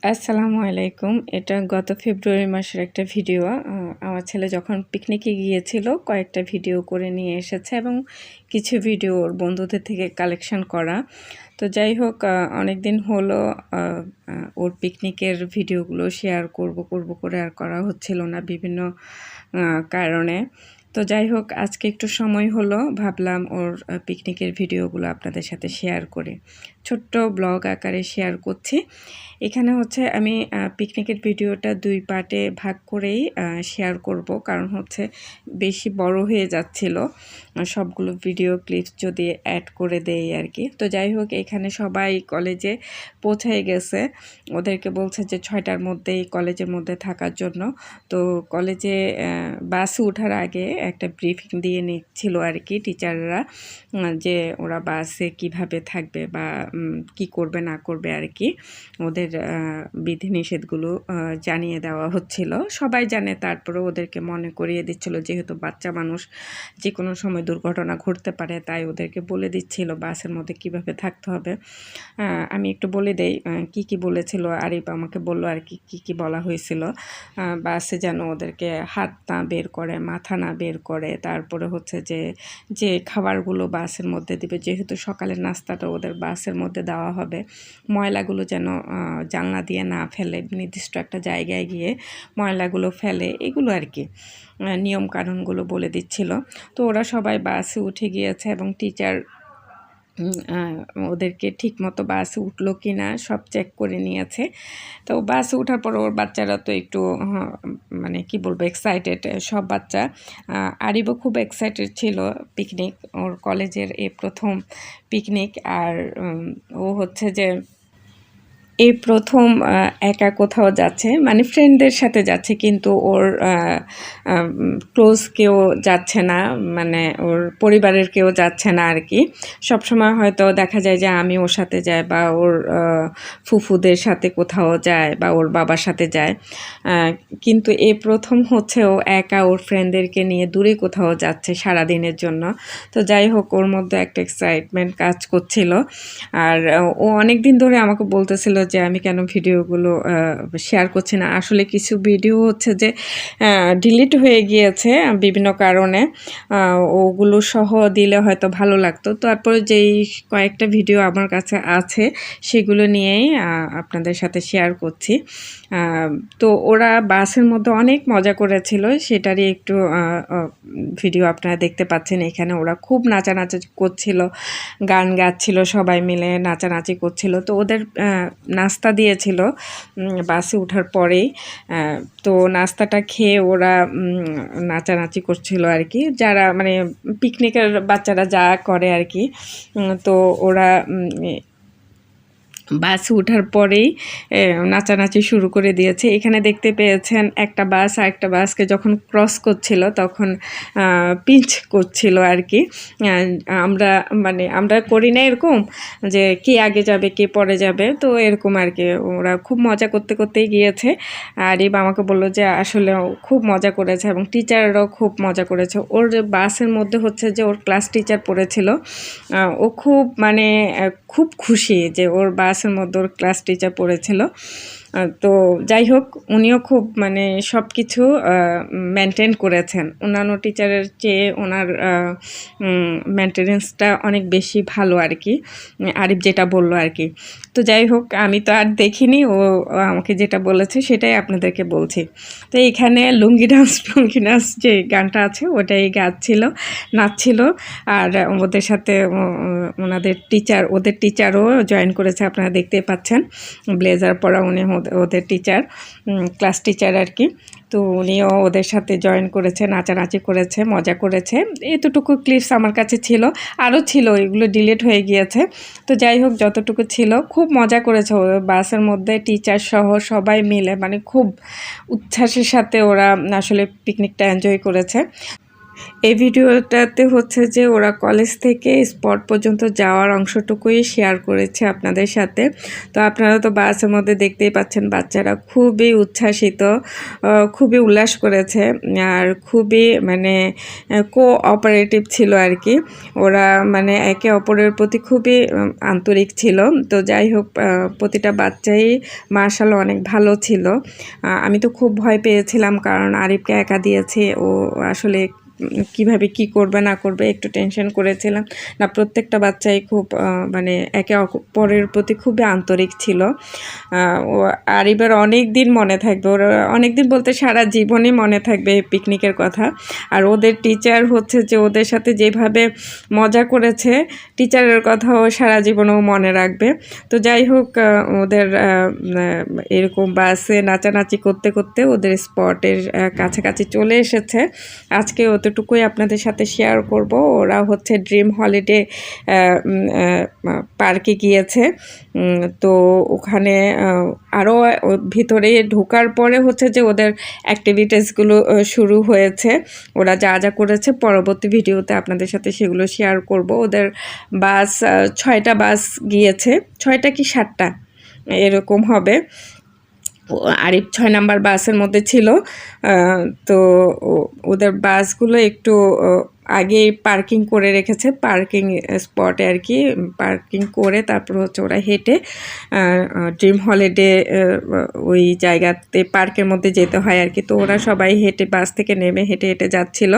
আসসালামু আলাইকুম। এটা গত ফেব্রুয়ারি মাসের একটা ভিডিও। আমার ছেলে যখন পিকনিকে গিয়েছিল কয়েকটা ভিডিও করে নিয়ে এসেছে এবং কিছু ভিডিও ওর বন্ধুদের থেকে কালেকশন করা। তো যাই হোক অনেকদিন হলো আ আ ওর পিকনিকের ভিডিওগুলো শেয়ার করব করে আর করা হচ্ছিল না বিভিন্ন কারণে। তো যাই হোক আজকে একটু সময় হলো, ভাবলাম ওর পিকনিকের ভিডিওগুলো আপনাদের সাথে শেয়ার করি। ছোট্ট ব্লগ আকারে শেয়ার করছি। এখানে হচ্ছে আমি পিকনিকের ভিডিওটা ২ পার্টে ভাগ করেই শেয়ার করব। কারণ হচ্ছে বেশি বড় হয়ে যাচ্ছিল। সবগুলো ভিডিও ক্লিপস যদি অ্যাড করে দেই আরকি। তো যাই হোক এখানে সবাই কলেজে পৌঁছায় গেছে। ওদেরকে বলছে যে ৬টার মধ্যেই কলেজের মধ্যে থাকার জন্য। তো কলেজে বাসে ওঠার আগে একটা ব্রিফিং দিয়ে নিচ্ছিল আরকি টিচাররা, যে ওরা বাসে কিভাবে থাকবে বা কি করবে না করবে আরকি। ওদের বিধিনিষেধগুলো জানিয়ে দেওয়া হচ্ছিল। সবাই জানে, তারপরেও ওদেরকে মনে করিয়ে দিচ্ছিল, যেহেতু বাচ্চা মানুষ যে কোনো সময় দুর্ঘটনা ঘটতে পারে, তাই ওদেরকে বলে দিচ্ছিল বাসের মধ্যে কিভাবে থাকতে হবে। আমি একটু বলে দেই কি বলেছিল। আরিফ আমাকে বলল আর কি বলা হয়েছিল। বাসে যেন ওদেরকে হাত না বের করে, মাথা না বের করে, তারপরে হচ্ছে যে খাবারগুলো বাসের মধ্যে দিবে, যেহেতু সকালের নাস্তাটা ওদের বাসের মধ্যে দেওয়া হবে, ময়লাগুলো যেন জানলা দিয়ে না ফেলে, নির্দিষ্ট একটা জায়গায় গিয়ে ময়লাগুলো ফেলে, এগুলো আর কি নিয়মকানুনগুলো বলে দিচ্ছিল। তো ওরা সবাই বাসে উঠে গিয়েছে এবং টিচার ওদেরকে ঠিকমতো বাসে উঠলো কি না সব চেক করে নিয়েছে। তো বাসে ওঠার পর ওর বাচ্চারা তো একটু মানে কি বলবো, এক্সাইটেড সব বাচ্চা। আরিবও খুব এক্সাইটেড ছিল, পিকনিক, ওর কলেজের এই প্রথম পিকনিক। আর ও হচ্ছে যে এই প্রথম একা কোথাও যাচ্ছে, মানে ফ্রেন্ডদের সাথে যাচ্ছে, কিন্তু ওর ক্লোজ কেউ যাচ্ছে না, মানে ওর পরিবারের কেউ যাচ্ছে না আর কি। সবসময় হয়তো দেখা যায় যে আমি ওর সাথে যাই বা ওর ফুফুদের সাথে কোথাও যায় বা ওর বাবার সাথে যায়, কিন্তু এই প্রথম হচ্ছে ও একা ওর ফ্রেন্ডদেরকে নিয়ে দূরে কোথাও যাচ্ছে সারাদিনের জন্য। তো যাই হোক ওর মধ্যে একটা এক্সাইটমেন্ট কাজ করছিল। আর ও অনেক দিন ধরে আমাকে বলতেছিল যে আমি কেন ভিডিওগুলো শেয়ার করছি না। আসলে কিছু ভিডিও হচ্ছে যে ডিলিট হয়ে গিয়েছে বিভিন্ন কারণে। ওগুলো সহ দিলে হয়তো ভালো লাগতো। তারপরে যেই কয়েকটা ভিডিও আমার কাছে আছে সেগুলো নিয়েই আপনাদের সাথে শেয়ার করছি। তো ওরা বাসের মধ্যে অনেক মজা করেছিল, সেটারই একটু ভিডিও আপনারা দেখতে পাচ্ছেন। এখানে ওরা খুব নাচানাচি করছিল, গান গাচ্ছিল, সবাই মিলে নাচানাচি করছিল। তো ওদের নাস্তা দিয়েছিল বাসে ওঠার পরেই। তো নাস্তাটা খেয়ে ওরা নাচানাচি করছিল আর কি, যারা মানে পিকনিকের বাচ্চারা যা করে আর কি। তো ওরা বাসে ওঠার পরেই নাচানাচি শুরু করে দিয়েছে। এখানে দেখতে পেয়েছেন একটা বাস আরেকটা বাসকে যখন ক্রস করছিল তখন পিঞ্চ করছিল আর কি। আমরা করি না এরকম যে কে আগে যাবে কে পরে যাবে, তো এরকম আর কি। ওরা খুব মজা করতেই গিয়েছে। আর আমাকে বললো যে আসলে খুব মজা করেছে এবং টিচাররাও খুব মজা করেছে। ওর বাসের মধ্যে হচ্ছে যে ওর ক্লাস টিচার পড়েছিল। ও খুব মানে খুব খুশি যে ওর বাসের মধ্যে ওর ক্লাস টিচার পড়েছিল। তো যাই হোক উনিও খুব মানে সব কিছু মেনটেন করেছেন। অন্যান্য টিচারের চেয়ে ওনার মেনটেনেন্সটা অনেক বেশি ভালো আর কি, আরিফ যেটা বললো আর কি। তো যাই হোক আমি তো আর দেখিনি, ও আমাকে যেটা বলেছে সেটাই আপনাদেরকে বলছি। তো এখানে লুঙ্গি ডান্স যে গানটা আছে ওটাই গাচ্ছিল, নাচছিল। আর ওদের সাথে ওদের টিচারও জয়েন করেছে, আপনারা দেখতেই পাচ্ছেন। ব্লেজার পরা উনি ওদের টিচার, ক্লাস টিচার আর কি। তো উনিও ওদের সাথে জয়েন করেছে, নাচানাচি করেছে, মজা করেছে। এতটুকু ক্লিপস আমার কাছে ছিল, আরও ছিল, এগুলো ডিলিট হয়ে গিয়েছে। তো যাই হোক যতটুকু ছিল খুব মজা করেছে বাসের মধ্যে, টিচার সহ সবাই মিলে, মানে খুব উচ্ছ্বাসের সাথে ওরা আসলে পিকনিকটা এনজয় করেছে। এই ভিডিওটাতে হচ্ছে যে ওরা কলেজ থেকে স্পট পর্যন্ত যাওয়ার অংশটুকুই শেয়ার করেছে আপনাদের সাথে। তো আপনারা তো বাসের মধ্যে দেখতেই পাচ্ছেন বাচ্চারা খুবই উচ্ছ্বাসিত, খুবই উল্লাস করেছে আর খুবই মানে কোঅপারেটিভ ছিল আর কি। ওরা মানে একে অপরের প্রতি খুবই আন্তরিক ছিল। তো যাই হোক প্রতিটা বাচ্চাই মার্শাল অনেক ভালো ছিল। আমি তো খুব ভয় পেয়েছিলাম কারণ আরিফকে একা দিয়েছে, ও আসলে কিভাবে কি করবে না করবে একটু টেনশন করেছিলাম। না প্রত্যেকটা বাচ্চাই খুব মানে একে অপরের প্রতি খুবই আন্তরিক ছিল। ও আরিফের অনেক দিন মনে থাকবে, ওর অনেক দিন বলতে সারা জীবনই মনে থাকবে পিকনিকের কথা। আর ওদের টিচার হচ্ছে যে ওদের সাথে যেভাবে মজা করেছে, টিচারের কথাও সারা জীবনও মনে রাখবে। তো যাই হোক ওদের এরকম বাসে নাচানাচি করতে করতে ওদের স্পটের কাছাকাছি চলে এসেছে। আজকে অতটুকুই আপনাদের সাথে শেয়ার করব। ওরা হচ্ছে ড্রিম হলিডে পার্কে গিয়েছে। তো ওখানে আরও ভিতরে ঢোকার পরে হচ্ছে যে ওদের অ্যাক্টিভিটিসগুলো শুরু হয়েছে। ওরা যা যা করেছে পরবর্তী ভিডিওতে আপনাদের সাথে সেগুলো শেয়ার করব। ওদের বাস 6টা বাস গিয়েছে, 6টা কি 7টা এরকম হবে। আরিফ 6 নাম্বার বাসের মধ্যে ছিল। তো ওদের বাসগুলো একটু আগেই পার্কিং করে রেখেছে, পার্কিং স্পটে আর কি পার্কিং করে তারপর হচ্ছে ওরা হেঁটে ড্রিম হলিডে ওই জায়গাতে পার্কের মধ্যে যেতে হয় আর কি। তো ওরা সবাই হেঁটে বাস থেকে নেমে হেঁটে হেঁটে যাচ্ছিল।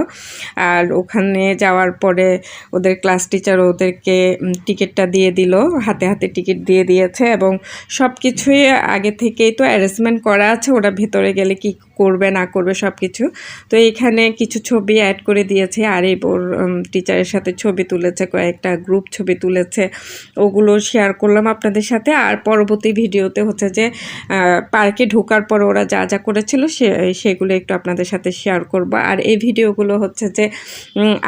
আর ওখানে যাওয়ার পরে ওদের ক্লাস টিচার ওদেরকে টিকিটটা দিয়ে দিল, হাতে হাতে টিকিট দিয়ে দিয়েছে এবং সব কিছুই আগে থেকেই তো অ্যারেঞ্জমেন্ট করা আছে, ওরা ভেতরে গেলে কি করবে না করবে সব কিছু। তো এখানে কিছু ছবি অ্যাড করে দিয়েছে, আর ওর টিচারের সাথে ছবি তুলেছে, কয়েকটা গ্রুপ ছবি তুলেছে, ওগুলো শেয়ার করলাম আপনাদের সাথে। আর পরবর্তী ভিডিওতে হচ্ছে যে পার্কে ঢোকার পর ওরা যা যা করেছিল সেগুলো একটু আপনাদের সাথে শেয়ার করব। আর এই ভিডিওগুলো হচ্ছে যে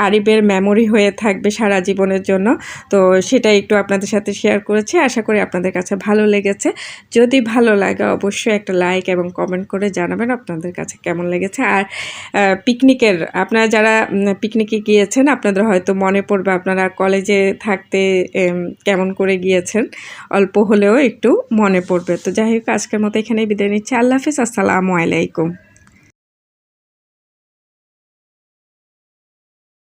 আরিফের মেমোরি হয়ে থাকবে সারা জীবনের জন্য। তো সেটা একটু আপনাদের সাথে শেয়ার করেছি, আশা করি আপনাদের কাছে ভালো লেগেছে। যদি ভালো লাগে অবশ্যই একটা লাইক এবং কমেন্ট করে জানাবেন আপনাদের কাছে কেমন লেগেছে। আর পিকনিকের আপনারা যারা পিকনিকে গিয়েছেন আপনাদের হয়তো মনে পড়বে আপনারা কলেজে থাকতে কেমন করে গিয়েছেন, অল্প হলেও একটু মনে পড়বে। তো যাই হোক আজকের মতো এখানেই বিদায় নিচ্ছি। আল্লাহ হাফেজ, আসসালামু আলাইকুম।